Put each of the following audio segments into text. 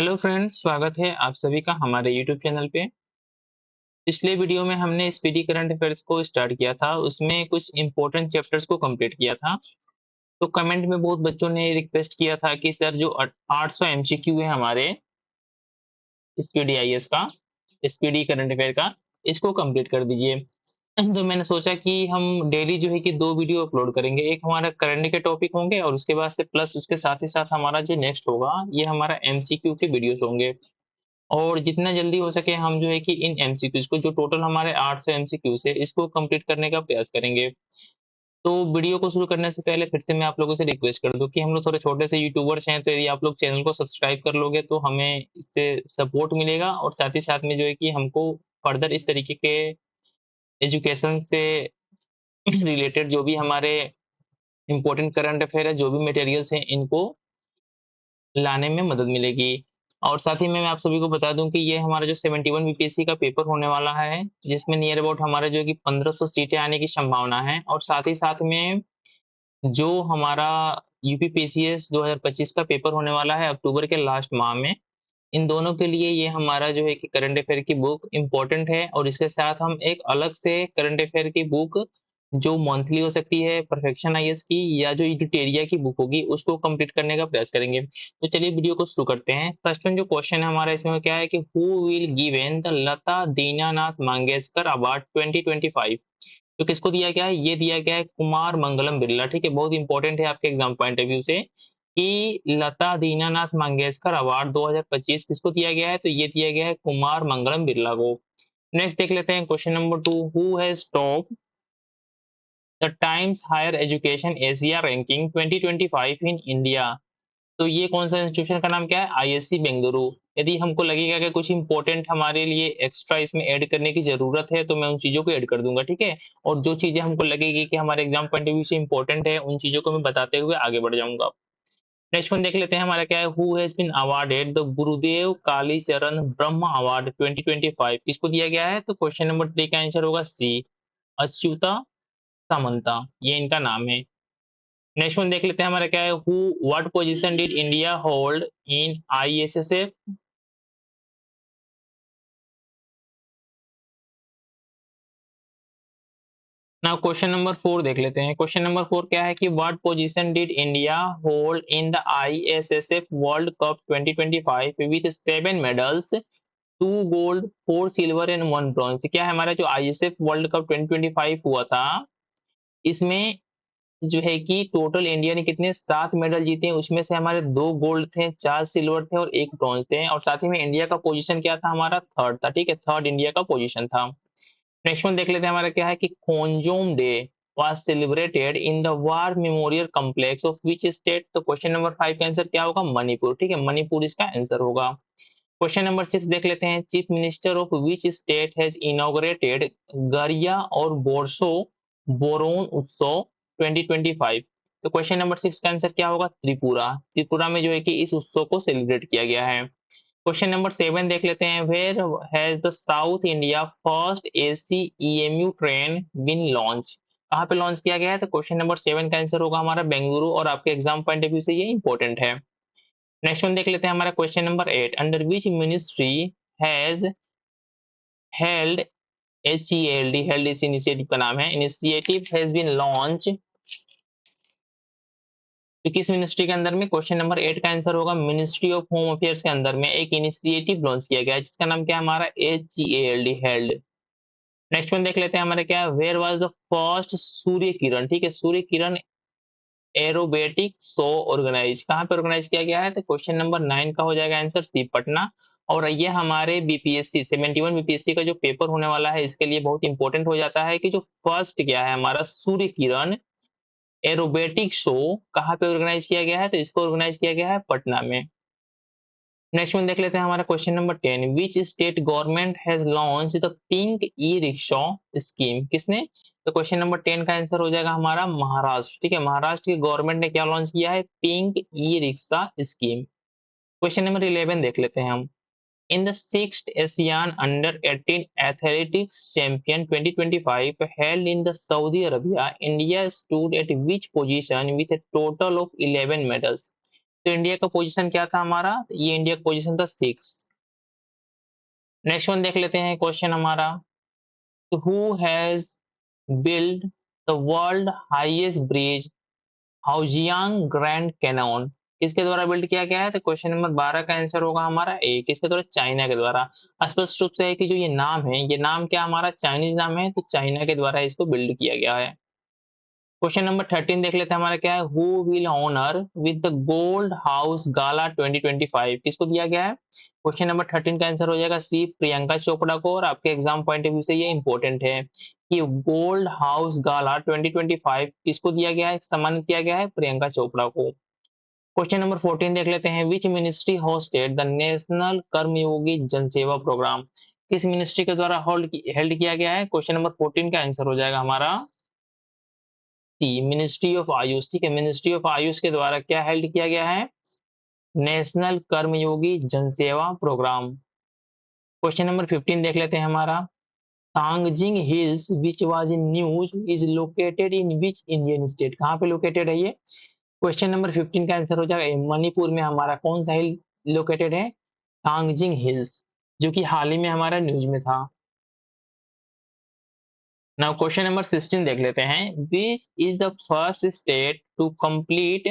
Hello friends, स्वागत है आप सभी का हमारे यूट्यूब चैनल पे। पिछले वीडियो में हमने स्पीडी करंट अफेयर्स को स्टार्ट किया था, उसमें कुछ इंपॉर्टेंट चैप्टर्स को कंप्लीट किया था। तो कमेंट में बहुत बच्चों ने रिक्वेस्ट किया था कि सर जो 800 एमसीक्यू है हमारे स्पीडी आईएएस का, स्पीडी करंट अफेयर का, इसको कंप्लीट कर दीजिए। तो मैंने सोचा कि हम डेली जो है कि 2 वीडियो अपलोड करेंगे। एक हमारा करंट के टॉपिक होंगे और उसके बाद से प्लस उसके साथ ही साथ हमारा जो नेक्स्ट होगा, ये हमारा एमसीक्यू के वीडियोस होंगे। और जितना जल्दी हो सके हम जो है कि इन एमसीक्यूज को, जो टोटल हमारे 800 एमसीक्यूज है, इसको कंप्लीट करने का प्रयास करेंगे। तो वीडियो को शुरू करने से पहले फिर से मैं आप लोगों से रिक्वेस्ट कर दूं कि हम लोग थोड़े छोटे से यूट्यूबर्स हैं, तो यदि आप लोग चैनल को सब्सक्राइब कर लोगे तो हमें इससे सपोर्ट मिलेगा और साथ ही साथ में जो है कि हमको फर्दर इस तरीके के एजुकेशन से रिलेटेड जो भी हमारे इंपॉर्टेंट करंट अफेयर है, जो भी मटेरियल्स हैं, इनको लाने में मदद मिलेगी। और साथ ही में मैं आप सभी को बता दूं कि ये हमारा जो 71 बीपीएससी का पेपर होने वाला है, जिसमें नियर अबाउट हमारे जो है कि 1500 सीटें आने की संभावना है। और साथ ही साथ में जो हमारा यूपीपीसीएस 2025 का पेपर होने वाला है अक्टूबर के लास्ट माह में, इन दोनों के लिए ये हमारा जो है कि करंट अफेयर की बुक इम्पोर्टेंट है। और इसके साथ हम एक अलग से करंट अफेयर की बुक, जो मंथली हो सकती है परफेक्शन आईएएस की, या जो यूटिटेरिया की बुक होगी, उसको कंप्लीट करने का प्रयास करेंगे। तो चलिए वीडियो को शुरू करते हैं। फर्स्ट वन जो क्वेश्चन है हमारा, इसमें क्या है कि who will given the Lata Dinanath Mangeshkar award 2025। तो किसको दिया गया है? ये दिया गया है कुमार मंगलम बिरला। ठीक है, बहुत इंपॉर्टेंट है आपके एग्जाम पॉइंट ऑफ व्यू से कि लता दीनानाथ मंगेशकर अवार्ड 2025 किसको दिया गया है? तो ये दिया गया है कुमार मंगलम बिरला को। नेक्स्ट देख लेते हैं question number 2, who has top the Times Higher Education Asia ranking 2025 in India. तो ये कौन सा इंस्टीट्यूशन का नाम क्या है? आईएससी बेंगलुरु। यदि हमको लगेगा कि कुछ इंपॉर्टेंट हमारे लिए एक्स्ट्रा इसमें ऐड करने की जरूरत है, तो मैं उन चीजों को ऐड कर दूंगा। ठीक है, और जो चीजें हमको लगेगी कि हमारे एग्जाम पॉइंट ऑफ व्यू से इंपॉर्टेंट है, उन चीजों को मैं बताते हुए आगे बढ़ जाऊंगा। नेक्स्ट वन देख लेते हैं हमारा क्या है, who has been awarded the Gurudev Kalicharan Brahma award 2025, किसको दिया गया है? तो क्वेश्चन नंबर 3 का आंसर होगा सी, अच्युता सामंता, ये इनका नाम है। नेक्स्ट वन देख लेते हैं हमारा क्या है, who what position did India hold in ISSF. Now question number 4 देख लेते हैं। क्वेश्चन नंबर 4 क्या है कि what position did India hold in the ISSF world cup 2025 with 7 medals, 2 gold, 4 silver and 1 bronze. क्या है हमारा जो आईएसएफ वर्ल्ड कप 2025 हुआ था, इसमें जो है कि टोटल इंडिया ने कितने 7 मेडल जीते हैं। उसमें से हमारे 2 गोल्ड थे, 4 सिल्वर थे और 1 ब्रॉन्ज थे। और साथ ही में इंडिया का पोजीशन क्या था? हमारा थर्ड था। ठीक है, थर्ड इंडिया का पोजीशन था। नेक्स्ट वन देख लेते हैं हमारा क्या है कि खोंजोम day was celebrated in the war memorial complex of which state। तो क्वेश्चन नंबर 5 का आंसर क्या होगा? मणिपुर। ठीक है, मणिपुर इसका आंसर होगा। क्वेश्चन नंबर 6 देख लेते हैं, chief minister of which state has inaugurated गरिया और बोरसो बोरोन उत्सव 2025। तो क्वेश्चन नंबर 6 का आंसर क्या होगा? त्रिपुरा। त्रिपुरा में जो है कि इस उत्सव को सेलिब्रेट किया गया है। क्वेश्चन नंबर 7 देख लेते हैं, where has the South India first AC EMU train been launch. कहाँ पे लॉन्च किया गया है? तो क्वेश्चन नंबर 7 का आंसर होगा हमारा बेंगलुरु, और आपके एग्जाम पॉइंट ऑफ व्यू से ये इंपॉर्टेंट है। नेक्स्ट वन देख लेते हैं हमारा question number 8, under which ministry has held, HELD, held इस इनिशिएटिव का नाम है, इनिशिएटिव हैज बीन लॉन्च। तो किस मिनिस्ट्री के अंदर में? क्वेश्चन नंबर 8 का आंसर होगा मिनिस्ट्री ऑफ होम अफेयर्स के अंदर में एक इनिशिएटिव लॉन्च किया गया है, जिसका नाम क्या है? हमारा HELD, हेल्ड। नेक्स्ट वन देख लेते हैं हमारा क्या है, where was the first Surya Kiran. ठीक है, Surya Kiran aerobatic show organise, कहाँ पे ऑर्गेनाइज किया गया है? तो क्वेश्चन नंबर 9 का हो जाएगा आंसर सी, पटना। और ये हमारे बीपीएससी 71 बीपीएससी का जो पेपर होने वाला है, इसके लिए बहुत इंपॉर्टेंट हो जाता है कि जो फर्स्ट क्या है हमारा सूर्य किरण एरोबेटिक शो कहाँ पे ऑर्गेनाइज किया गया है? तो इसको ऑर्गेनाइज किया गया है पटना में। नेक्स्ट वन देख लेते हैं हमारा question number 10, which state government has launch the pink e rickshaw scheme. किसने? तो क्वेश्चन नंबर 10 का आंसर हो जाएगा हमारा महाराष्ट्र। ठीक है, महाराष्ट्र की गवर्नमेंट ने क्या लॉन्च किया है? Pink e rickshaw scheme. Question number 11 देख लेते हैं हम, in the sixth Asian under 18 athletics champion 2025 held in the Saudi Arabia, India stood at which position with a total of 11 medals। तो इंडिया का पोजीशन क्या था हमारा, तो ये इंडिया का पोजीशन था 6। नेक्स्ट वन देख लेते हैं क्वेश्चन हमारा, who has build the world highest bridge Huajiang grand canyon, किसके द्वारा बिल्ड किया गया है, तो क्वेश्चन नंबर 12 का आंसर होगा हमारा ए, किसके द्वारा, चाइना के द्वारा। स्पष्ट रूप से है कि जो ये नाम है, ये नाम क्या हमारा चाइनीज नाम है, तो चाइना के द्वारा इसको बिल्ड किया गया है। क्वेश्चन नंबर 13 देख लेते हैं हमारा क्या है, who will honour with the gold house gala 2025, किसको दिया गया है। क्वेश्चन नंबर 13 का आंसर हो जाएगा सी, प्रियंका चोपड़ा को। और आपके एग्जाम पॉइंट ऑफ व्यू से ये इंपॉर्टेंट है कि गोल्ड हाउस गाला 2025 किसको दिया गया है, सम्मानित किया गया है प्रियंका चोपड़ा को। क्वेश्चन नंबर 14 देख लेते हैं, which ministry hosted the national Karmayogi Jansewa programme, किस मिनिस्ट्री के द्वारा हेल्ड किया गया है। क्वेश्चन नंबर 14 का आंसर हो जाएगा हमारा सी, मिनिस्ट्री ऑफ आयुष। ठीक है, मिनिस्ट्री ऑफ आयुष के द्वारा क्या हेल्ड किया गया है, national Karmayogi Jansewa programme. Question number 15 देख लेते हैं हमारा, Tangjing hills which was in news is located in which Indian state, कहाँ पे लोकेटेड है ये। क्वेश्चन नंबर 15 का आंसर हो जाएगा मणिपुर में हमारा कौन सा हिल लोकेटेड है, तांगजिंग हिल्स, जो कि हाल ही में हमारा न्यूज में था। नाउ क्वेश्चन नंबर 16 देख लेते हैं, which is the first state to complete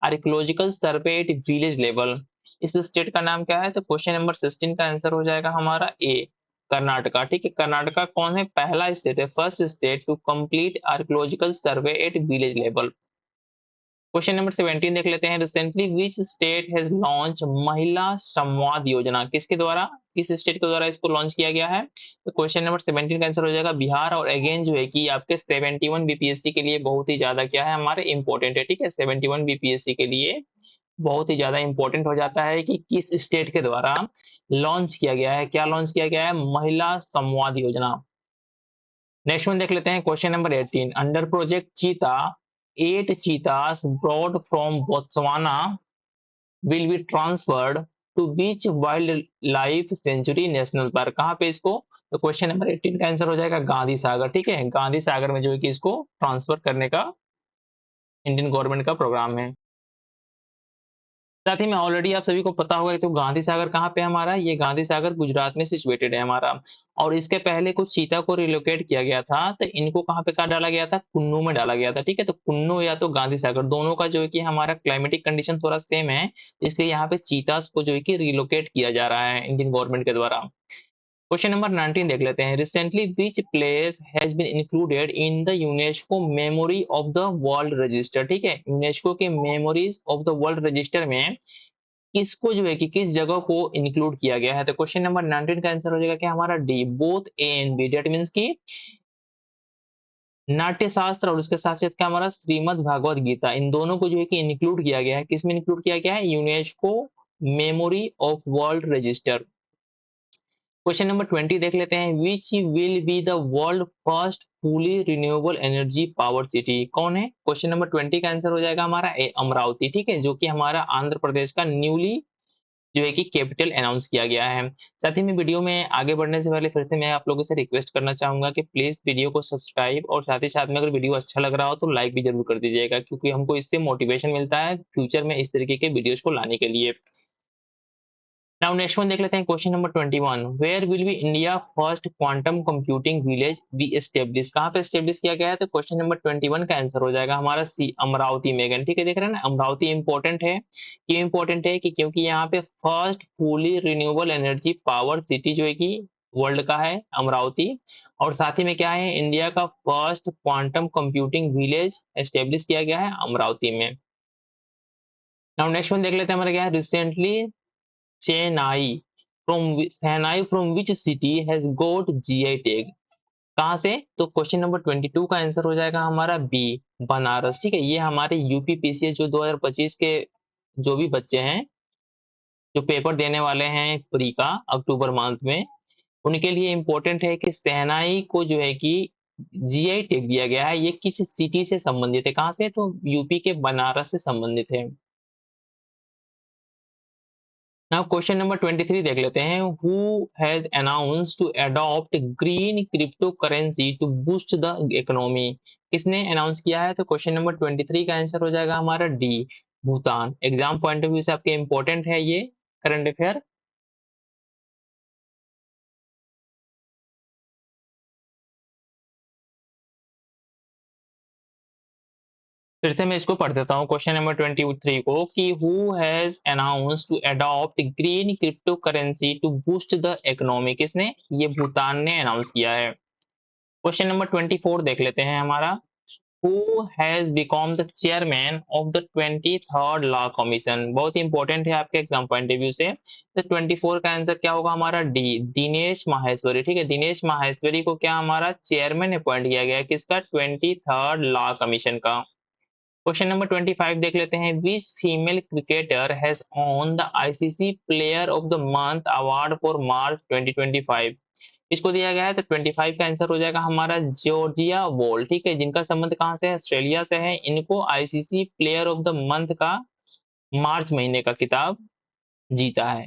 archaeological survey at village level, इस स्टेट का नाम क्या है, तो क्वेश्चन नंबर 16 का आंसर हो जाएगा हमारा ए, कर्नाटका। ठीक है, कर्नाटका कौन है, पहला स्टेट है, first state to complete archaeological survey at village level. Question number 17 देख लेते हैं, recently which state has launch Mahila Samvad योजना, किसके द्वारा, किस स्टेट के द्वारा इसको लॉन्च किया गया है, तो क्वेश्चन नंबर 17 का आंसर हो जाएगा बिहार। और अगेन जो है कि आपके 71 बीपीएससी के लिए बहुत ही ज्यादा क्या है हमारे इंपॉर्टेंट है। ठीक है, 71 बीपीएससी के लिए बहुत ही ज्यादा इंपॉर्टेंट हो जाता है कि किस स्टेट के द्वारा लॉन्च किया गया है, क्या लॉन्च किया गया है, महिला संवाद योजना। नेक्स्ट वन देख लेते हैं, question number 18, under project cheetah 8 cheetahs brought from Botswana will be transferred to बीच wildlife sanctuary national park, कहाँ पे इसको, तो क्वेश्चन नंबर 18 का आंसर हो जाएगा गांधी सागर। ठीक है, गांधी सागर में जो है कि इसको ट्रांसफर करने का इंडियन गवर्नमेंट का प्रोग्राम है। साथ ही में ऑलरेडी आप सभी को पता होगा कि तो गांधी सागर कहाँ पे है हमारा, ये गांधी सागर गुजरात में सिचुएटेड है हमारा। और इसके पहले कुछ चीता को रिलोकेट किया गया था, तो इनको कहाँ पे कहा डाला गया था, कुन्नू में डाला गया था। ठीक है, तो कुन्नू या तो गांधी सागर दोनों का जो है कि हमारा क्लाइमेटिक कंडीशन थोड़ा सेम है, इसलिए यहाँ पे चीतास को जो है कि रिलोकेट किया जा रहा है इंडियन गवर्नमेंट के द्वारा। क्वेश्चन नंबर 19 देख लेते हैं, recently which place has been included in the UNESCO memory of the world register. ठीक है, यूनेस्को के memories of the world register में किसको जो है कि किस जगह को इंक्लूड किया गया है, तो क्वेश्चन नंबर 19 का आंसर हो जाएगा क्या हमारा D, both A and B, that means की नाट्य शास्त्र और उसके साथ साथ क्या हमारा श्रीमद् भागवत गीता, इन दोनों को जो है कि इंक्लूड किया गया है, किसमें इंक्लूड किया गया है, UNESCO memory of world register. Question number 20 देख लेते हैं, which will be the world first fully renewable energy power city, कौन है, क्वेश्चन नंबर 20 का आंसर हो जाएगा हमारा ए, अमरावती। ठीक है, जो कि हमारा आंध्र प्रदेश का न्यूली जो है कि कैपिटल अनाउंस किया गया है। साथ ही में वीडियो में आगे बढ़ने से पहले फिर से मैं आप लोगों से रिक्वेस्ट करना चाहूंगा कि प्लीज वीडियो को सब्सक्राइब और साथ ही साथ में अगर वीडियो अच्छा लग रहा हो तो लाइक भी जरूर कर दीजिएगा, क्योंकि हमको इससे मोटिवेशन मिलता है फ्यूचर में इस तरीके के वीडियोस को लाने के लिए। नाउ नेक्स्ट वन देख लेते हैं, question number 21, where will be India first quantum computing village be establish, कहाँ पे एस्टेब्लिश किया गया है, तो क्वेश्चन नंबर 21 का आंसर हो जाएगा हमारा सी, अमरावती में। ठीक है, देख रहे हैं ना, अमरावती इंपॉर्टेंट है, क्यों इंपॉर्टेंट है कि क्योंकि यहाँ पे first fully renewable energy power city जो है कि वर्ल्ड का है अमरावती। और साथ ही में क्या है, इंडिया का first quantum computing village establish किया गया है अमरावती में। नाउ नेक्स्ट वन देख लेते हैं हमारा क्या है, recently Chennai from which city has got GI tag, कहां से, तो क्वेश्चन नंबर 22 का आंसर हो जाएगा हमारा बी, बनारस। ठीक है, ये हमारे यूपी पीसीएस जो 2025 के जो भी बच्चे हैं जो पेपर देने वाले हैं प्री का अक्टूबर मंथ में, उनके लिए इंपॉर्टेंट है कि शहनाई को जो है कि जीआई टैग दिया गया है, ये किस सिटी से संबंधित है, कहां से, तो यूपी के बनारस से संबंधित है। नाउ क्वेश्चन नंबर 23 देख लेते हैं, who has announced to adopt green cryptocurrency to boost the economy, किसने अनाउंस किया है, तो क्वेश्चन नंबर 23 का आंसर हो जाएगा हमारा D, Bhutan. Exam point of view से आपके इंपॉर्टेंट है ये करंट अफेयर। फिर से मैं इसको पढ़ देता हूँ क्वेश्चन नंबर 23 को कि who has announced to adopt green cryptocurrency to boost the economy. किसने? ये भूटान ने अनाउंस किया है। क्वेश्चन नंबर 24 देख लेते हैं हमारा। Who has become the chairman of the 23rd law commission. बहुत ही इंपॉर्टेंट है आपके एग्जाम पॉइंट ऑफ व्यू से। तो 24 का आंसर क्या होगा हमारा? डी, दिनेश माहेश्वरी। ठीक है, दिनेश माहेश्वरी को क्या हमारा चेयरमैन अपॉइंट किया गया है किसका? 23rd लॉ कमीशन का। क्वेश्चन नंबर 25 देख लेते हैं। Which female cricketer has won the ICC player of the month award for March 2025। इसको दिया गया है तो 25 का आंसर हो जाएगा हमारा जॉर्जिया वॉल। ठीक है, जिनका संबंध कहाँ से है? ऑस्ट्रेलिया से है। इनको ICC player of the month का मार्च महीने का खिताब जीता है।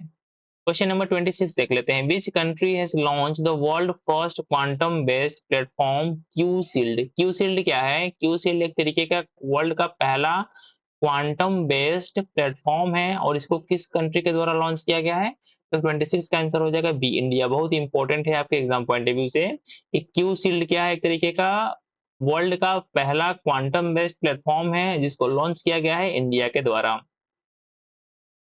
क्वेश्चन नंबर 26 देख लेते हैं। विच country has launch the world first quantum based platform Q shield. Q shield क्या है? क्यू शील्ड एक तरीके का वर्ल्ड का पहला क्वांटम बेस्ड प्लेटफॉर्म है और इसको किस कंट्री के द्वारा लॉन्च किया गया है? तो 26 का आंसर हो जाएगा बी, इंडिया। बहुत इंपॉर्टेंट है आपके एग्जाम पॉइंट ऑफ व्यू से। क्यू शील्ड क्या है? एक तरीके का वर्ल्ड का पहला क्वांटम बेस्ड प्लेटफॉर्म है जिसको लॉन्च किया गया है इंडिया के द्वारा।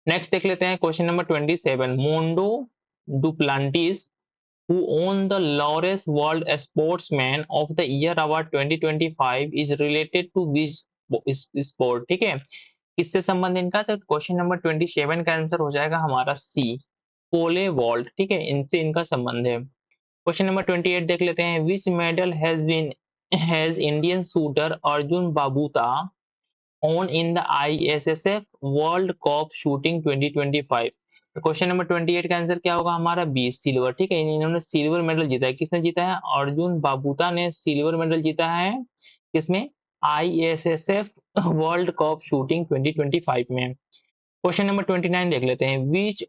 नेक्स्ट देख लेते हैं question number 27। Mondo Duplantis who won the Laureus World Sportsman of the Year Award 2025 is related to which sport। ठीक है, किससे संबंध इनका? तो क्वेश्चन नंबर 27 का आंसर हो जाएगा हमारा सी, पोले वॉल्ट। ठीक है, इनसे इनका संबंध है। क्वेश्चन नंबर 28 देख लेते हैं। विच medal has Indian shooter Arjun बाबूता on in the ISSF world cup shooting 2025। तो क्वेश्चन नंबर 28 का आंसर क्या होगा हमारा? B, silver. ठीक है, इन्होंने सिल्वर मेडल जीता है। किसने जीता है? अर्जुन बाबूता ने सिल्वर मेडल जीता है। किसमें? आईएसएसएफ वर्ल्ड कप शूटिंग 2025 में। क्वेश्चन नंबर 29 देख लेते हैं। Which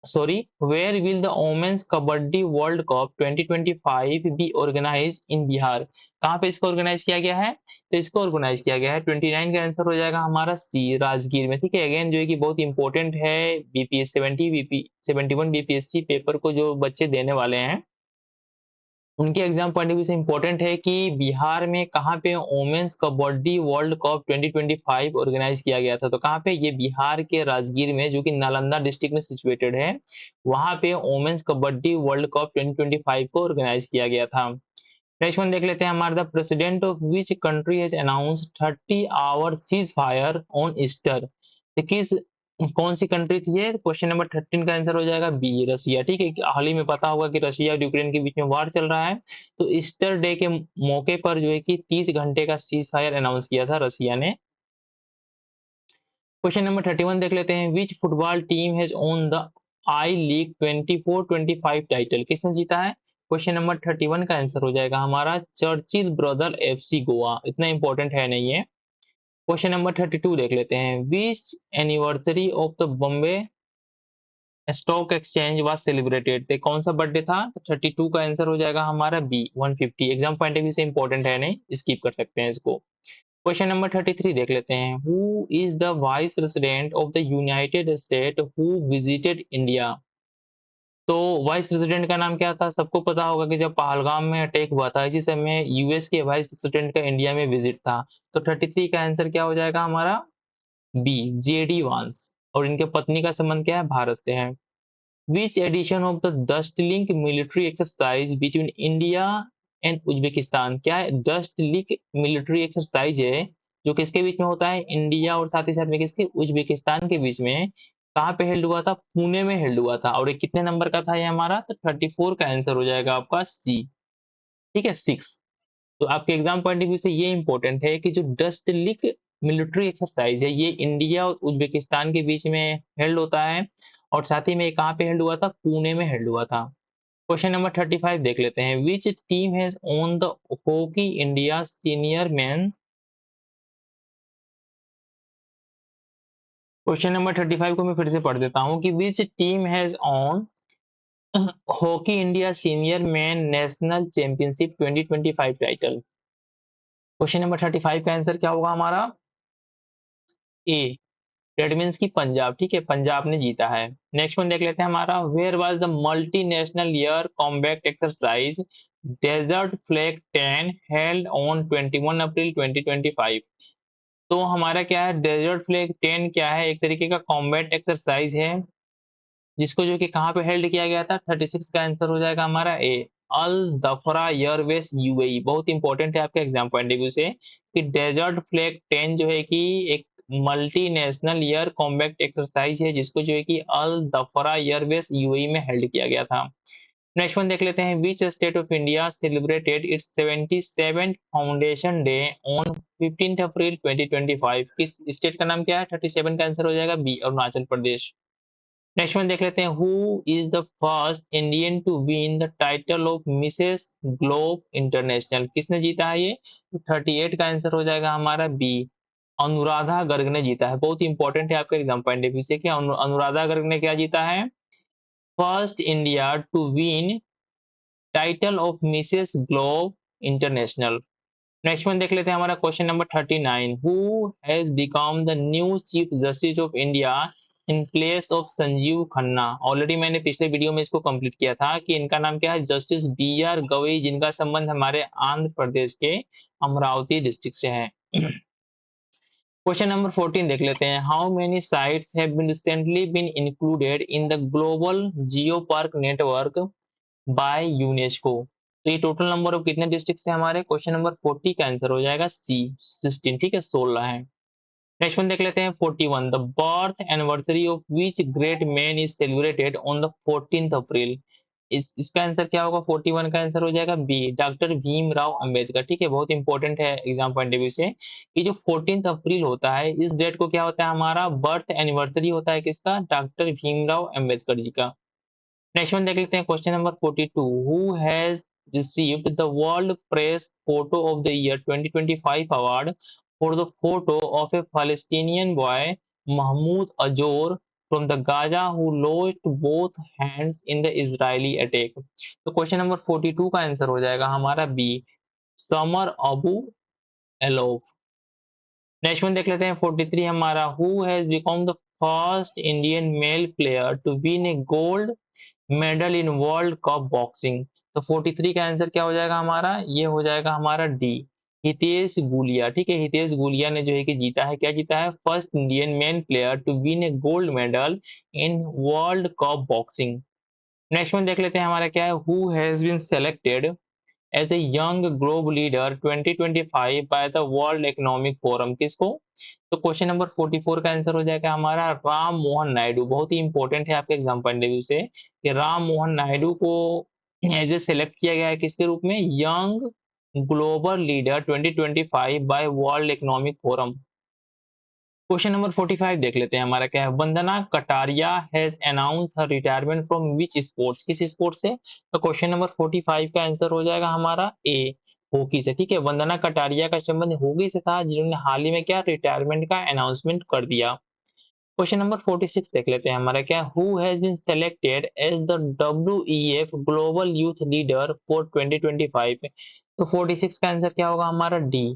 sorry where will the women's kabaddi world cup 2025 be organise in Bihar. कहाँ पे इसको ऑर्गेनाइज किया गया है? तो इसको ऑर्गेनाइज किया गया है 29 का आंसर हो जाएगा हमारा सी, राजगीर में। ठीक है, अगेन जो है कि बहुत इंपॉर्टेंट है बीपीएस 70 बीपी 71 बीपीएससी पेपर को जो बच्चे देने वाले हैं उनके एग्जाम पॉइंट ऑफ व्यू से इंपॉर्टेंट है कि बिहार में कहाँ पे women's kabaddi world cup 2025 organise किया गया था। तो कहाँ पे? ये बिहार के राजगीर में, जो कि नालंदा डिस्ट्रिक्ट में सिचुएटेड है। वहां पे वोमेन्स कबड्डी वर्ल्ड कप 2025 को ऑर्गेनाइज किया गया था। नेक्स्ट वन देख लेते हैं हमारा। The president of which country has announced 30 hour ceasefire on Easter. तो किस कौन सी कंट्री थी ये? क्वेश्चन नंबर 13 का आंसर हो जाएगा बी, रसिया। ठीक है, हाल ही में पता होगा कि रशिया और यूक्रेन के बीच में वार चल रहा है। तो ईस्टर डे के मौके पर जो है कि 30 घंटे का सीज फायर अनाउंस किया था रसिया ने। क्वेश्चन नंबर 31 देख लेते हैं। Which football team has won the I league 24-25 title. किसने जीता है? क्वेश्चन नंबर 31 का आंसर हो जाएगा हमारा चर्चिल ब्रदर एफसी गोवा। इतना इंपॉर्टेंट है नहीं है। क्वेश्चन नंबर 32 देख लेते हैं। Which anniversary of the Bombay stock exchange was celebrated. तो कौन सा बर्थडे था? तो 32 का आंसर हो जाएगा हमारा B, 150। Exam point of view से इंपॉर्टेंट है नहीं, स्किप कर सकते हैं इसको। क्वेश्चन नंबर 33 देख लेते हैं। Who is the vice president of the United state who visited India. तो वाइस प्रेसिडेंट का नाम क्या था? सबको पता होगा कि जब पहलगाम में अटैक हुआ था इसी समय यूएस के वाइस प्रेसिडेंट का इंडिया में विजिट था। तो 33 का आंसर क्या हो जाएगा हमारा? बी, जेडी वांस। और इनके पत्नी का संबंध क्या है? भारत से है। Which edition of the Dust Link military exercise between India and Uzbekistan. क्या है? डस्ट लिंक मिलिट्री एक्सरसाइज है जो किसके बीच में होता है? इंडिया और साथ ही साथ में किसके? उज्बेकिस्तान के बीच में। कहाँ पे हेल्ड हुआ था? पुणे में हेल्ड हुआ था। और ये कितने नंबर का था ये हमारा? तो 34 का आंसर हो जाएगा आपका सी। ठीक है, 6। तो आपके एग्जाम पॉइंट ऑफ व्यू से ये इंपॉर्टेंट है कि जो डस्ट लिक मिलिट्री एक्सरसाइज है ये इंडिया और उज्बेकिस्तान के बीच में हेल्ड होता है। और साथ ही में ये कहाँ पे हेल्ड हुआ था? पुणे में हेल्ड हुआ था। क्वेश्चन नंबर 35 देख लेते हैं। Which team has won the hockey India senior man. Question number 35 को मैं फिर से पढ़ देता हूँ कि which team has on hockey India senior man national championship 2025 title. Question number 35 का आंसर क्या होगा हमारा? ए, डेट मीन्स की पंजाब, ठीक है, पंजाब ने जीता है। नेक्स्ट वन देख लेते हैं हमारा, where was the multinational air combat exercise Desert Flag 10 held on 21 April 2025। तो हमारा क्या है, डेजर्ट फ्लैग 10 क्या है, एक तरीके का कॉम्बैट एक्सरसाइज है जिसको जो कि कहाँ पे हेल्ड किया गया था। 36 का आंसर हो जाएगा हमारा ए, अल दफरा एयरवेज यूएई। बहुत इंपॉर्टेंट है आपके एग्जाम पॉइंट ऑफ व्यू से कि डेजर्ट फ्लैग 10 जो है कि एक मल्टीनेशनल एयर कॉम्बैट एक्सरसाइज है जिसको जो है कि अल दफरा एयरवेज यूएई में हेल्ड किया गया था। नेक्स्ट वन देख लेते हैं, which state of India celebrated it's 77th foundation day on 15 अप्रैल 2025। किस स्टेट का नाम क्या है, 37 का आंसर हो जाएगा B, Arunachal Pradesh. Next one देख लेते हैं, who is the first Indian to win the title of Mrs Globe International. किसने जीता है ये, तो 38 का आंसर हो जाएगा हमारा बी, अनुराधा गर्ग ने जीता है। बहुत इंपॉर्टेंट है आपके एग्जाम पॉइंट ऑफ व्यू से कि अनुराधा गर्ग ने क्या जीता है, first India to win title of Mrs Globe International. Next one देख लेते हैं हमारा question number 39, who has become the new chief justice of India in place of Sanjiv Khanna. Already मैंने पिछले वीडियो में इसको कंप्लीट किया था कि इनका नाम क्या है, जस्टिस बी आर गवई, जिनका संबंध हमारे आंध्र प्रदेश के अमरावती डिस्ट्रिक्ट से है। क्वेश्चन नंबर 14 देख लेते हैं, how many sites have been recently been included in the global geopark network by UNESCO. तो ये टोटल नंबर ऑफ कितने डिस्ट्रिक्ट है हमारे, क्वेश्चन नंबर 40 का आंसर हो जाएगा सी, 16, ठीक है, 16 है। नेक्स्ट वन देख लेते हैं 41, the birth anniversary of which great man is celebrated on the 14th अप्रैल। इसका आंसर क्या होगा, 41 का आंसर हो जाएगा बी, डॉक्टर भीमराव अंबेडकर, ठीक है। बहुत इंपॉर्टेंट है एग्जाम पॉइंट ऑफ व्यू से कि जो 14th अप्रैल होता है इस डेट को क्या होता है, हमारा बर्थ एनिवर्सरी होता है किसका, डॉक्टर भीमराव अंबेडकर जी का। नेक्स्ट वन देख लेते हैं question number 42, who has received the world press photo of the year 2025 award for the photo of a Palestinian boy Mahmoud Ajjour from the Gaza who lost both hands in the Israeli attack. तो question number 42 का answer हो जाएगा हमारा B, Samar Abu Elouf. Next one देख लेते हैं 43 हमारा, who has become the first Indian male player to win a gold medal in world cup boxing. तो 43 का आंसर क्या हो जाएगा हमारा, ये हो जाएगा हमारा डी, हितेश गुलिया, ठीक है। हितेश गुलिया ने जो है कि जीता है, क्या जीता है, first Indian man player to win a gold medal in world cup boxing. Next one देख लेते हैं हमारा क्या है, who has been selected as a young globe leader 2025 by the World economic Forum. किसको, तो क्वेश्चन नंबर 44 का answer हो जाएगा हमारा राम मोहन नायडू। बहुत ही इंपॉर्टेंट है आपके एग्जाम पॉइंट ऑफ व्यू से कि राम मोहन नायडू को एज ए सेलेक्ट किया गया है किसके रूप में, young global leader 2025 by world economic forum. Question number 45 देख लेते हैं हमारा क्या है, Vandana Kataria has announce her retirement from which sports. किस स्पोर्ट्स से, तो क्वेश्चन नंबर 45 का आंसर हो जाएगा हमारा ए, हॉकी से, ठीक है। वंदना कटारिया का संबंध हॉकी से था जिन्होंने हाल ही में क्या रिटायरमेंट का अनाउंसमेंट कर दिया। क्वेश्चन नंबर 46 देख लेते हैं हमारा क्या, who has been selected as the WEF global youth leader for 2025। तो 46 का आंसर क्या होगा हमारा डी,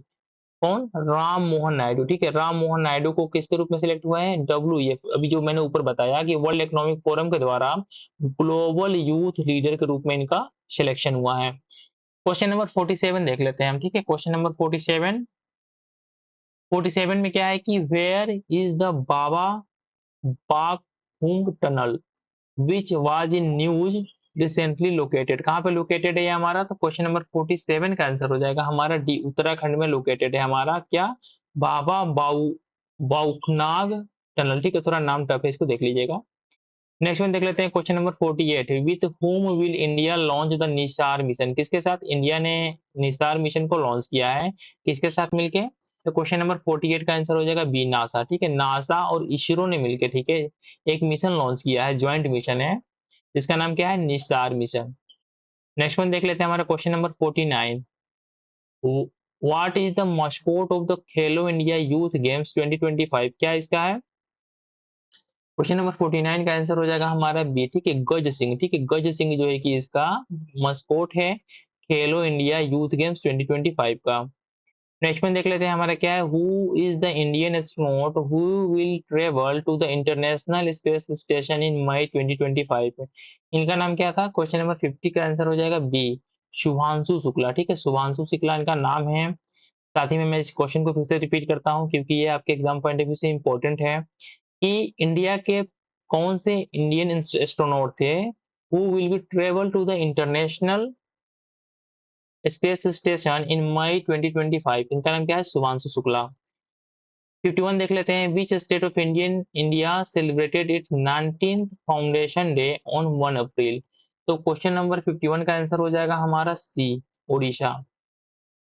कौन, राम मोहन नायडू, ठीक है। राम मोहन नायडू को किसके रूप में सिलेक्ट हुआ है, डब्ल्यू, अभी जो मैंने ऊपर बताया कि वर्ल्ड इकोनॉमिक फोरम के द्वारा ग्लोबल यूथ लीडर के रूप में इनका सिलेक्शन हुआ है। क्वेश्चन नंबर 47 देख लेते हैं हम, ठीक है। क्वेश्चन नंबर 47, 47 में क्या है कि where is the Baba Baghung tunnel which was in news recently located. कहाँ पे लोकेटेड है ये हमारा, तो क्वेश्चन नंबर 47 का आंसर हो जाएगा हमारा डी, उत्तराखंड में लोकेटेड है हमारा क्या, बाबा बाउ बाउखनाग टनल, ठीक है। थोड़ा नाम टफ है, इसको देख लीजिएगा। नेक्स्ट वन देख लेते हैं question number 48, with whom will India launch the Nisar mission. किसके साथ इंडिया ने निसार मिशन को लॉन्च किया है, किसके साथ मिलके, तो क्वेश्चन नंबर 48 का आंसर हो जाएगा बी, नासा, ठीक है। नासा और इसरो ने मिलकर, ठीक है, एक मिशन लॉन्च किया है, ज्वाइंट मिशन है जिसका नाम क्या है, निसार मिशन। नेक्स्ट वन देख लेते हैं हमारा question number 49, what is the mascot of the Khelo India youth games 2025। क्या इसका है, क्वेश्चन नंबर 49 का आंसर हो जाएगा हमारा बी, ठीक है, गज सिंह, ठीक है। गज सिंह जो है कि इसका मस्कोट है खेलो इंडिया यूथ गेम्स 2025 का। नेक्स्ट में देख लेते हैं हमारा क्या है, who is the Indian astronaut who will travel to the international space station in May 2025। इनका नाम क्या था, क्वेश्चन नंबर 50 का आंसर हो जाएगा बी, शुभांशु शुक्ला। ठीक है, शुभांशु शुक्ला इनका नाम है। साथ ही में मैं इस क्वेश्चन को फिर से रिपीट करता हूँ क्योंकि ये आपके एग्जाम पॉइंट ऑफ व्यू से इंपॉर्टेंट है कि इंडिया के कौन से इंडियन एस्ट्रोनॉट थे who will be travel to the international space station in May 2025। इनका नाम क्या है, शुभांशु शुक्ला। 51 देख लेते हैं, which state of India celebrated it's 19th foundation day on 1 अप्रैल। तो क्वेश्चन नंबर 51 का आंसर हो जाएगा हमारा सी, उड़ीसा।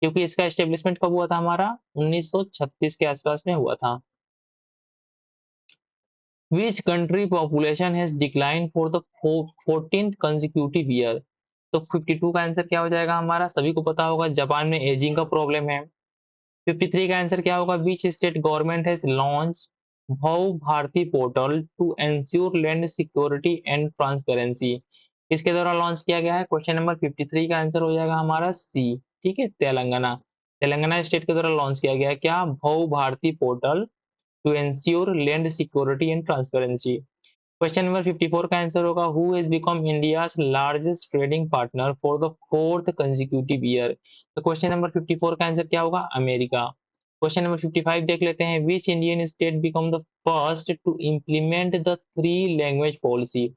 क्योंकि इसका एस्टेब्लिशमेंट कब हुआ था हमारा, 1936 के आसपास में हुआ था। Which country population has declined for the 14th consecutive year? तो 52 का आंसर क्या हो जाएगा हमारा, सभी को पता होगा जापान में एजिंग का प्रॉब्लम है। 53 का आंसर क्या होगा, which state government has launch Bhav Bharati portal to ensure land security and transparency. इसके द्वारा लॉन्च किया गया है, क्वेश्चन नंबर 53 का आंसर हो जाएगा हमारा सी। ठीक है, तेलंगाना। तेलंगाना स्टेट के द्वारा लॉन्च किया गया क्या, Bhav Bharati portal to ensure land security and transparency। Question number 54 का आंसर होगा, who has become India's largest trading partner for the fourth consecutive year. तो क्वेश्चन नंबर 54 का आंसर क्या होगा, अमेरिका। क्वेश्चन नंबर 55 देख लेते हैं, which Indian state become the first to implement the three language policy.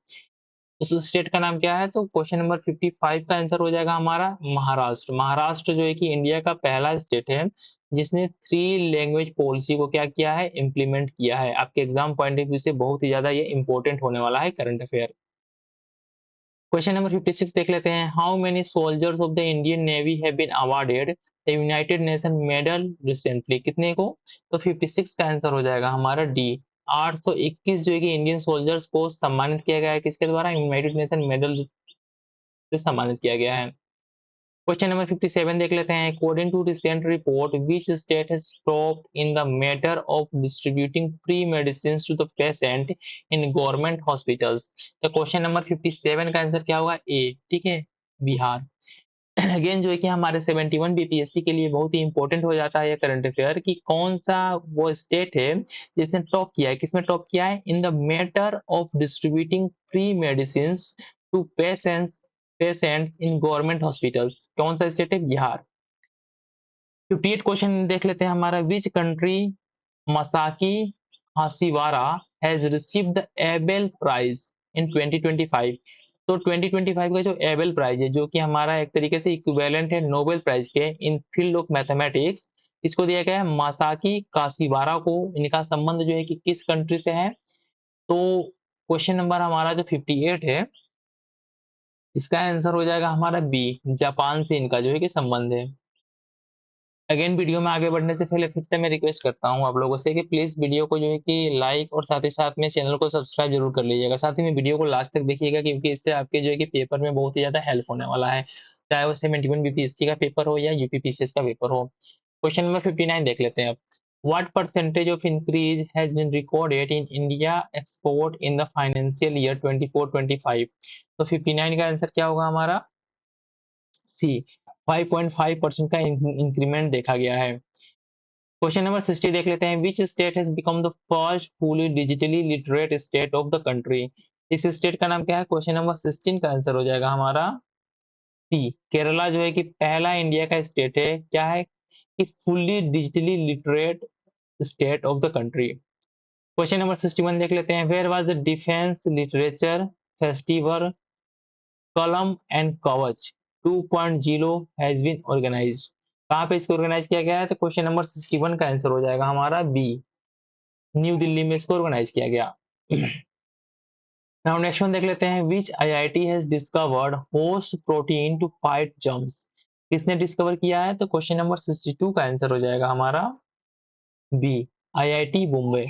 उस state का नाम क्या है, तो क्वेश्चन नंबर 55 का आंसर हो जाएगा हमारा महाराष्ट्र। महाराष्ट्र जो है कि इंडिया का पहला स्टेट है जिसने थ्री लैंग्वेज पॉलिसी को क्या किया है, इंप्लीमेंट किया है। आपके एग्जाम पॉइंट ऑफ व्यू से बहुत ही ज्यादा ये इंपॉर्टेंट होने वाला है करंट अफेयर। क्वेश्चन नंबर 56 देख लेते हैं, how many soldiers of the Indian Navy have been awarded the United Nation medal recently. कितने को, तो 56 का आंसर हो जाएगा हमारा डी, 821 जो है कि इंडियन सोल्जर्स को सम्मानित किया गया है, किसके द्वारा, यूनाइटेड नेशन मेडल से सम्मानित किया गया है। क्वेश्चन नंबर 57 देख लेते हैं, according to recent report which state has stopped in the matter of distributing free medicine to the patient in government hospitals. तो क्वेश्चन नंबर 57 का आंसर क्या होगा, ए। ठीक है, बिहार। अगेन जो है कि हमारे 71 बीपीएससी के लिए बहुत ही इंपॉर्टेंट हो जाता है ये करंट अफेयर कि कौन सा वो स्टेट है जिसने टॉप किया है, किसमें टॉप किया है, in the matter of distributing free medicine to patients in government hospitals. कौन सा स्टेट है, बिहार। 58 क्वेश्चन देख लेते हैं हमारा, which country Masaki Kashiwara has received the Abel prize in 2025। तो 2025 का जो एबेल प्राइज है जो कि हमारा एक तरीके से इक्विवेलेंट है नोबेल प्राइज के इन फील्ड ऑफ मैथमेटिक्स, इसको दिया गया है मासाकी कासीवारा को। इनका संबंध जो है कि किस कंट्री से है, तो क्वेश्चन नंबर हमारा जो 58 है इसका आंसर हो जाएगा हमारा बी, जापान से इनका जो है कि संबंध है। अगेन वीडियो में आगे बढ़ने से पहले फिर से मैं रिक्वेस्ट करता हूँ आप लोगों से कि प्लीज वीडियो को जो है कि लाइक और साथ ही साथ में चैनल को सब्सक्राइब जरूर कर लीजिएगा। साथ ही में वीडियो को लास्ट तक देखिएगा क्योंकि इससे आपके जो है कि पेपर में बहुत ही ज्यादा हेल्प होने वाला है, चाहे वो 71 बीपीएससी का पेपर हो या यूपीपीसीएस का पेपर हो। क्वेश्चन नंबर 59 देख लेते हैं अब, what percentage of increase has been recorded in India export in the financial year 24-25। तो 59 का आंसर क्या होगा हमारा, सी, 5.5% का इंक्रीमेंट देखा गया है। क्वेश्चन नंबर 60 देख लेते हैं, which state has become the first fully digitally literate state of the country. इस स्टेट का नाम क्या है, क्वेश्चन नंबर 16 का आंसर हो जाएगा हमारा सी, केरला जो है कि पहला इंडिया का स्टेट है, क्या है कि fully digitally literate state of the country. Question number 61 देख लेते हैं, where was the defence literature festival Kalam and Kavach 2.0 has been organised. कहाँ पे इसको ऑर्गेनाइज किया गया है, तो क्वेश्चन नंबर 61 का आंसर हो जाएगा हमारा बी, न्यू दिल्ली में इसको ऑर्गेनाइज किया गया। नाउ नेक्स्ट वन देख लेते हैं, which IIT has discovered host protein to fight germs. किसने डिस्कवर किया है, तो क्वेश्चन नंबर 62 का आंसर हो जाएगा हमारा B, IIT Bombay.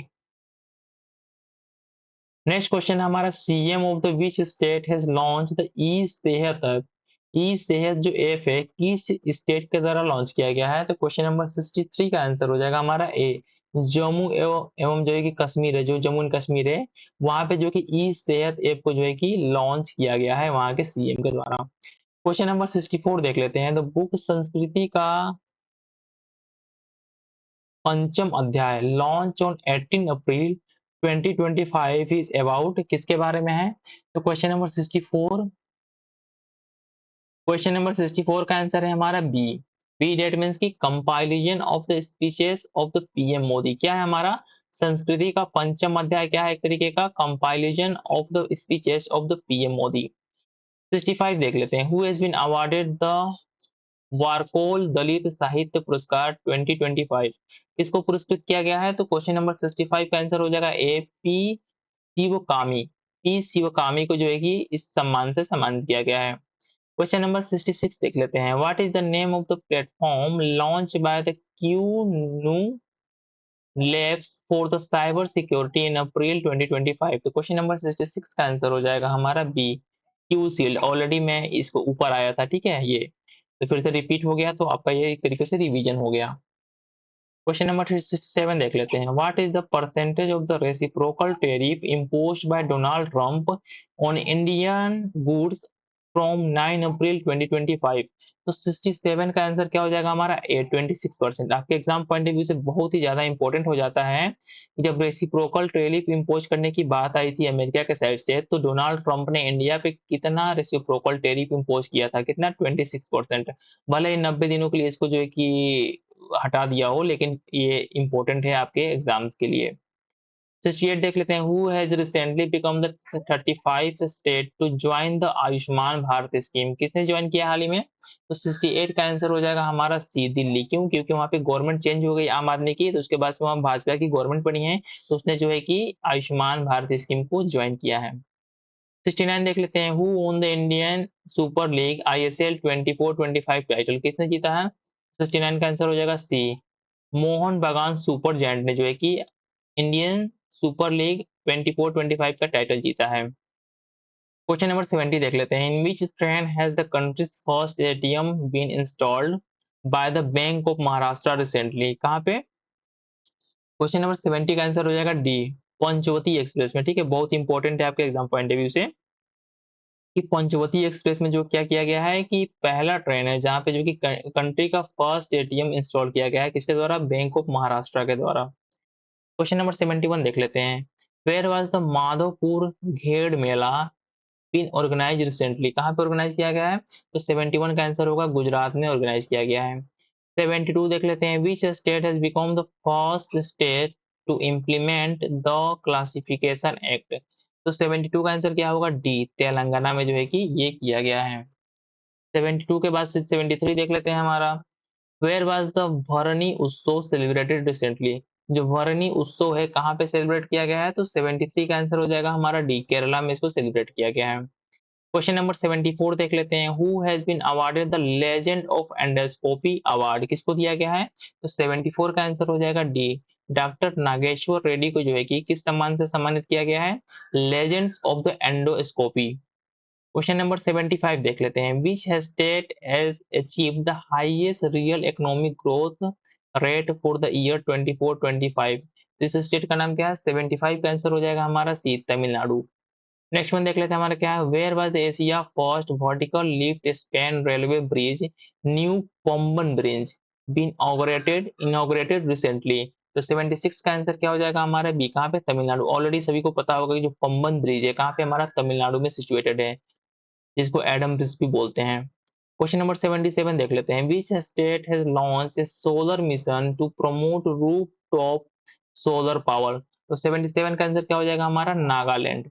Next question हमारा, CM of the which state has launch the E Sehat app. ई सेहत जो ऐप है किस स्टेट के द्वारा लॉन्च किया गया है, तो क्वेश्चन नंबर 63 का आंसर हो जाएगा हमारा ए, जम्मू एवं जो है कि कश्मीर है, जो जम्मू एंड कश्मीर है वहां पे जो कि ई सेहत ऐप को जो है कि लॉन्च किया गया है वहां के सीएम के द्वारा। क्वेश्चन नंबर 64 देख लेते हैं, द बुक संस्कृति का पंचम अध्याय launch on 18 April 2025 is about किसके बारे में है? तो क्वेश्चन नंबर 64 का आंसर है हमारा बी। बी डेट मीन्स की compilation of the speeches of the PM Modi. क्या है हमारा? संस्कृति का पंचम अध्याय क्या है? एक तरीके का compilation of the speeches of the PM Modi. 65 देख लेते हैं। Who has been awarded the वारकोल दलित साहित्य पुरस्कार 2025? किसको पुरस्कृत किया गया है? तो क्वेश्चन नंबर 65 का आंसर हो जाएगा A P Shivakami. P Shivakami को जो है कि इस सम्मान से सम्मानित किया गया है। क्वेश्चन नंबर 66 देख लेते हैं। What is the name of the platform launch by the Q labs for the cyber security in April 2025? तो क्वेश्चन नंबर 66 का आंसर हो जाएगा हमारा बी क्यू सील्ड। ऑलरेडी मैं इसको ऊपर आया था, ठीक है, ये तो फिर से रिपीट हो गया, तो आपका ये एक तरीके से रिवीजन हो गया। क्वेश्चन नंबर 67 देख लेते हैं। What is the percentage of the reciprocal tariff imposed by Donald Trump on Indian goods from 9 April 2025? तो 67 का आंसर क्या हो जाएगा हमारा ए 26%। आपके एग्जाम पॉइंट ऑफ व्यू से बहुत ही ज्यादा इंपॉर्टेंट हो जाता है। जब रेसिप्रोकल टेरिफ इम्पोज करने की बात आई थी अमेरिका के साइड से, तो डोनाल्ड ट्रंप ने इंडिया पे कितना रेसिप्रोकल टेरिफ इम्पोज किया था? कितना? 26%। भले ही 90 दिनों के लिए इसको जो है कि हटा दिया हो, लेकिन ये इंपॉर्टेंट है आपके एग्जाम्स के लिए। 68 देख लेते हैं। Who has recently become the 35 state to join the Ayushman Bharat scheme? किसने ज्वाइन किया हाल ही में? तो 68 का आंसर हो जाएगा हमारा सी दिल्ली। क्यों? क्योंकि वहां पे गवर्नमेंट चेंज हो गई आम आदमी की, तो उसके बाद से वहां भाजपा की गवर्नमेंट बनी है, तो उसने जो है कि आयुष्मान भारत स्कीम को ज्वाइन किया है। 69 देख लेते हैं। Who own the Indian super league ISL 24-25 title? किसने जीता है? 69 का आंसर हो जाएगा सी मोहन बागान सुपर जायंट ने जो है कि इंडियन सुपर लीग 24-25 का टाइटल जीता है। क्वेश्चन नंबर 70 देख लेते हैं। In which state has the country's first ATM been installed by the bank of Maharashtra recently? कहाँ पे? क्वेश्चन नंबर 70 का आंसर हो जाएगा डी पंचवती एक्सप्रेस में। ठीक है, बहुत इंपॉर्टेंट है आपके एग्जाम पॉइंट ऑफ व्यू से कि पंचवती एक्सप्रेस में जो क्या किया गया है कि पहला ट्रेन है जहां पे जो कि कंट्री का फर्स्ट एटीएम इंस्टॉल किया गया है। किसके द्वारा? बैंक ऑफ महाराष्ट्र के द्वारा। क्वेश्चन नंबर 71 देख लेते हैं। Where was the Madhavpur Ghed mela been organise recently? कहाँ पे ऑर्गेनाइज किया गया है? तो 71 का आंसर होगा गुजरात में ऑर्गेनाइज किया गया है। 72 देख लेते हैं। Which state has become the first state to implement the classification act? तो 72 का आंसर क्या होगा? डी तेलंगाना में जो है कि ये किया गया है। 72 के बाद से 73 देख लेते हैं हमारा। वेयर वाज द भरनी उत्सव सेलिब्रेटेड रिसेंटली? जो भरनी उत्सव है कहाँ पे सेलिब्रेट किया गया है? तो 73 का आंसर हो जाएगा हमारा डी केरला में इसको सेलिब्रेट किया गया है। क्वेश्चन नंबर 74 देख लेते हैं। Who has been awarded the legend of endoscopy award? किसको दिया गया है? तो 74 का आंसर हो जाएगा डी डॉक्टर नागेश्वर रेड्डी को जो है कि किस सम्मान से सम्मानित किया गया है? Legends of the endoscopy. Question number 75 देख लेते हैं। Which state has achieved the highest real economic growth rate for the year 24-25? तो इस स्टेट का नाम क्या है? 75 का आंसर हो जाएगा हमारा सी तमिलनाडु। नेक्स्ट वन देख लेते हैं हमारा क्या है। Where was the Asia first vertical lift span railway bridge new Pamban bridge been inaugurated recently? तो 76 का आंसर क्या हो जाएगा हमारा बी। कहाँ पे? तमिलनाडु। ऑलरेडी सभी को पता होगा कि जो पम्बन ब्रिज है कहाँ पे? हमारा तमिलनाडु में सिचुएटेड है, जिसको एडम ब्रिज भी बोलते हैं। क्वेश्चन नंबर 77 देख लेते हैं। Which state has launch a solar mission to promote roof top solar power? तो 77 का आंसर क्या हो जाएगा हमारा? नागालैंड।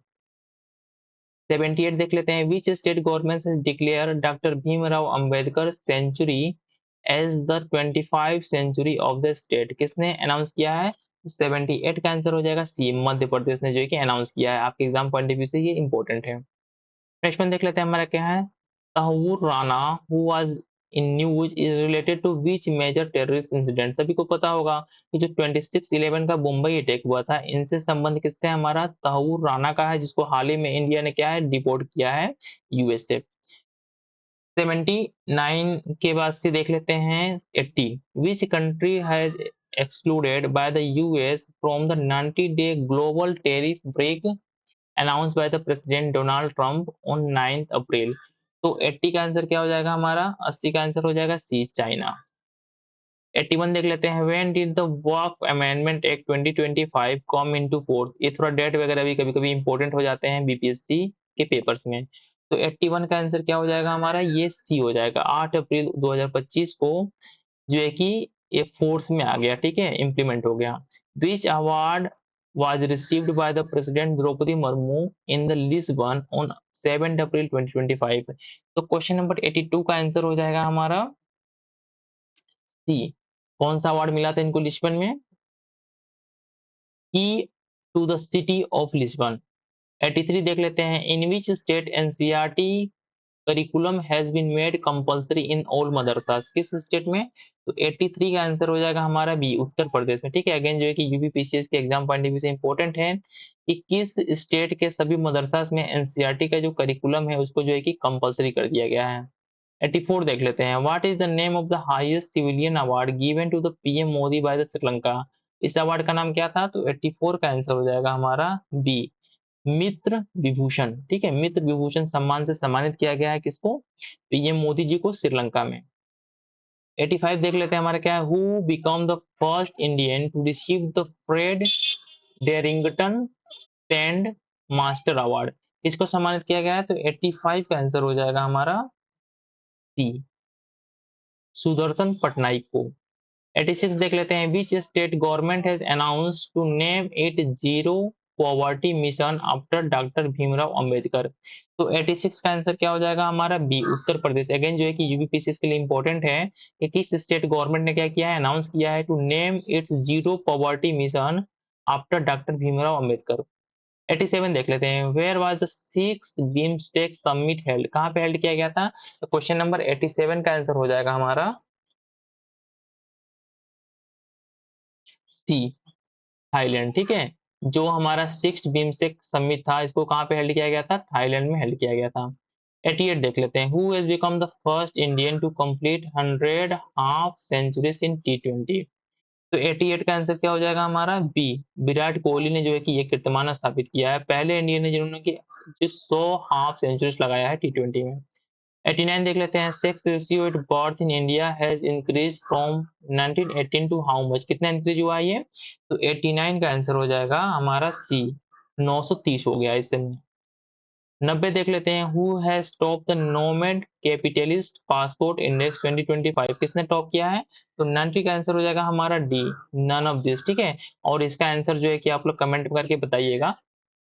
78 देख लेते हैं। Which state government has declare doctor Bhimrao Ambedkar century as the 25 century of the state? किसने अनाउंस किया है? 78 का आंसर हो जाएगा सी मध्य प्रदेश ने जो है कि अनाउंस किया है। आपके एग्जाम पॉइंट ऑफ व्यू से ये इंपॉर्टेंट है। नेक्स्ट वन देख लेते हैं हमारा क्या है। Tahawwur Rana who was in news is related to which major terrorist incident? सभी को पता होगा कि जो 26/11 का मुंबई अटैक हुआ था, इनसे संबंध किससे? हमारा तहव्वुर राना का है, जिसको हाल ही में इंडिया ने क्या है? डिपोर्ट किया है यूएसए। 79 के बाद से देख लेते हैं 80। Which country has excluded by the US from the 90-day global tariff break announce by the president Donald Trump on 9 April? तो 80 का आंसर क्या हो जाएगा हमारा? 80 का आंसर हो जाएगा सी चाइना। 81 देख लेते हैं, when did the work amendment act 2025 come into force. ये थोड़ा डेट वगैरह भी कभी कभी इंपॉर्टेंट हो जाते हैं बीपीएससी के पेपर्स में। तो 81 का आंसर क्या हो जाएगा हमारा, ये सी हो जाएगा। 8 अप्रैल 2025 को जो है कि ये फोर्स में आ गया, ठीक है, इम्प्लीमेंट हो गया। Which award was received by the President Draupadi Murmu in the Lisbon on 7 अप्रैल 2025। तो क्वेश्चन नंबर 82 का आंसर हो जाएगा हमारा सी। कौन सा अवार्ड मिला था इनको लिस्बन में? Key to the city of Lisbon. 83 देख लेते हैं, in which state NCERT curriculum has been made compulsory in all madrasas. किस स्टेट में? तो 83 का आंसर हो जाएगा हमारा बी, उत्तर प्रदेश में। ठीक है, अगेन जो है कि यूपीपीसीएस के एग्जाम पॉइंट ऑफ व्यू से इंपॉर्टेंट है कि किस स्टेट के सभी मदरसास में एनसीईआरटी का जो करिकुलम है उसको जो है कि कंपलसरी कर दिया गया है। 84 देख लेते हैं, what is the name of the highest civilian award given to the PM Modi by the Sri Lanka. इस अवार्ड का नाम क्या था? तो 84 का आंसर हो जाएगा हमारा बी, मित्र विभूषण। ठीक है, मित्र विभूषण सम्मान से सम्मानित किया गया है किसको? पीएम मोदी जी को श्रीलंका में। 85 देख लेते हैं हमारा क्या है, who become the first Indian to receive the Fred Darrington sand master award. किसको सम्मानित किया गया है? तो 85 का आंसर हो जाएगा हमारा सी, सुदर्शन पटनायक को। 86 देख लेते हैं, which state government has announced to name it zero poverty mission after doctor Bhimrao Ambedkar. तो 86 का आंसर क्या हो जाएगा हमारा बी, उत्तर प्रदेश। अगेन जो है कि यूपीपीसीएस के लिए इंपॉर्टेंट है कि किस स्टेट गवर्नमेंट ने क्या किया है, अनाउंस किया है to name its zero poverty mission after doctor Bhimrao Ambedkar. 87 देख लेते हैं, where was the sixth BIMSTEC summit held. कहाँ पे हेल्ड किया गया था? तो क्वेश्चन नंबर 87 का आंसर हो जाएगा हमारा सी, थाईलैंड। ठीक है, जो हमारा सिक्स्थ बिम्स्टेक समिट था इसको कहाँ पे हेल्ड किया गया था? थाईलैंड में हेल्ड किया गया था। 88 देख लेते हैं, who has become the first Indian to complete 100 half centuries in टी20। तो 88 का आंसर क्या हो जाएगा हमारा बी, विराट कोहली ने जो है कि ये कीर्तिमान स्थापित किया है, पहले इंडियन है जिन्होंने कि 100 हाफ सेंचुरीज लगाया है टी20 में। 89 देख लेते हैं, sex ratio at birth in India has increase from 1918 to how much. कितना इंक्रीज हुआ है ये? तो 89 का आंसर हो जाएगा हमारा सी, 930 हो गया इससे। 90 देख लेते हैं, who has top the nomad capitalist passport index 2025। किसने टॉप किया है? तो 90 का आंसर हो जाएगा हमारा डी, नन ऑफ दिस। ठीक है, और इसका आंसर जो है कि आप लोग कमेंट करके बताइएगा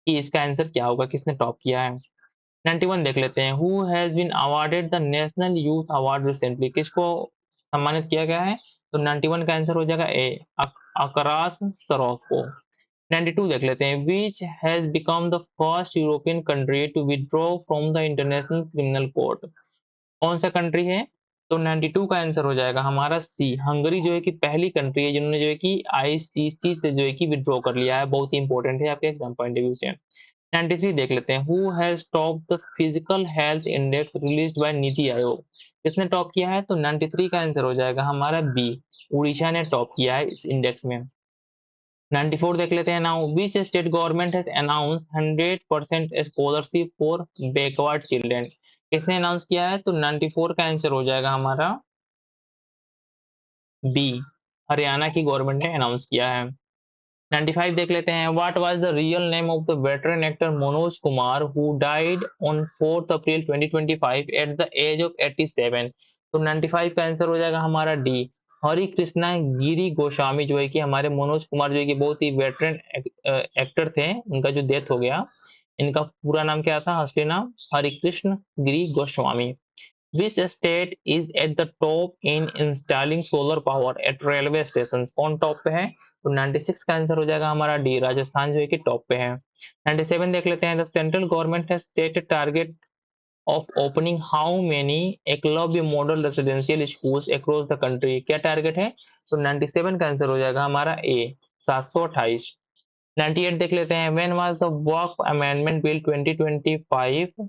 कि इसका आंसर क्या होगा, किसने टॉप किया है। 91 देख लेते हैं, who has been awarded the national youth award recently. किसको सम्मानित किया गया है? तो 91 का आंसर हो जाएगा ए, अकरास सरोफ को। 92 देख लेते हैं, which has become the first European country to withdraw from the International Criminal Court. कौन सा कंट्री है? तो 92 का आंसर हो जाएगा हमारा सी, हंगरी जो है कि पहली कंट्री है जिन्होंने जो है कि आईसीसी से जो है कि विड्रॉ कर लिया है। बहुत ही इंपॉर्टेंट है आपके एग्जाम पॉइंट ऑफ व्यू से। 93 देख लेते हैं, who has top the physical health index released by NITI Aayog. किसने टॉप किया है? तो 93 का आंसर हो जाएगा हमारा बी, उड़ीसा ने टॉप किया है इस इंडेक्स में। 94 देख लेते हैं, now which state government has announce 100% scholarship for backward children. किसने अनाउंस किया है? तो 94 का आंसर हो जाएगा हमारा बी, हरियाणा की गवर्नमेंट ने अनाउंस किया है। 95 देख लेते हैं, what was the real name of the veteran actor Manoj Kumar who died on 4 April 2025 at the age of 87। तो 95 का आंसर हो जाएगा हमारा डी, हरि कृष्णा गिरी गोस्वामी। जो है कि हमारे मनोज कुमार जो है कि बहुत ही वेटरन एक्टर थे, उनका जो डेथ हो गया। इनका पूरा नाम क्या था, असली नाम? हरि कृष्ण गिरी Goswami. Which state is at the top in installing solar power at railway stations? कौन टॉप पे है? तो 96 का आंसर हो जाएगा हमारा डी, राजस्थान जो है कि टॉप पे है। 97 देख लेते हैं, the central government has set target of opening how many Eklavya model residential schools across the country. क्या टारगेट है? तो 97 का आंसर हो जाएगा हमारा ए, 728। 98 देख लेते हैं, when was the Waqf amendment bill 2025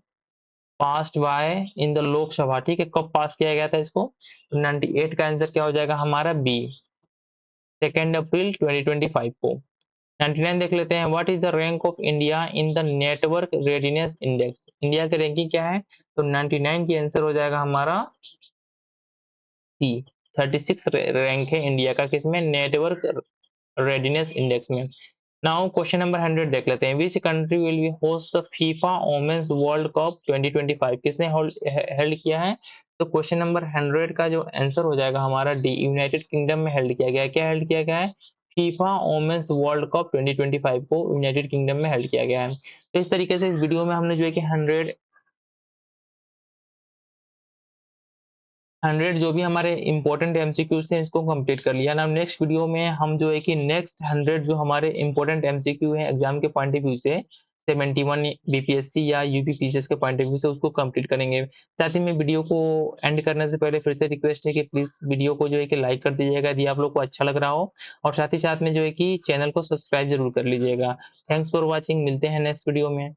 passed by in the Lok Sabha. ठीक है, कब पास किया गया था इसको? तो 98 का आंसर क्या हो जाएगा हमारा बी, 2 अप्रैल 2025 को। 99 देख लेते हैं, what is the rank of India in the network readiness index. India की रैंकिंग क्या है? तो 99 की आंसर हो जाएगा हमारा सी, 36 रैंक है इंडिया का किसमें, नेटवर्क रेडीनेस इंडेक्स में। नाउ क्वेश्चन नंबर 100 देख लेते हैं। Which country will be host the FIFA women's world cup 2025, किसने हेल्ड किया है? तो क्वेश्चन नंबर 100 का जो आंसर हो जाएगा हमारा डी, यूनाइटेड किंगडम में हेल्ड किया गया है। क्या हेल्ड किया गया है? फीफा वोमेन्स वर्ल्ड कप 2025 को यूनाइटेड किंगडम में हेल्ड किया गया है। तो इस तरीके से इस वीडियो में हमने जो है कि 100 जो भी हमारे इंपॉर्टेंट एमसीक्यूज थे इसको कंप्लीट कर लिया ना। नेक्स्ट वीडियो में हम जो है कि नेक्स्ट 100 जो हमारे इंपॉर्टेंट एमसीक्यू हैं एग्जाम के पॉइंट ऑफ व्यू से, 71 बीपीएससी या यूपीपीसीएस के पॉइंट ऑफ व्यू से उसको कंप्लीट करेंगे। साथ ही में वीडियो को एंड करने से पहले फिर से रिक्वेस्ट है कि प्लीज वीडियो को जो है कि लाइक कर दीजिएगा यदि आप लोग को अच्छा लग रहा हो, और साथ ही साथ में जो है कि चैनल को सब्सक्राइब जरूर कर लीजिएगा। थैंक्स फॉर वॉचिंग, मिलते हैं नेक्स्ट वीडियो में।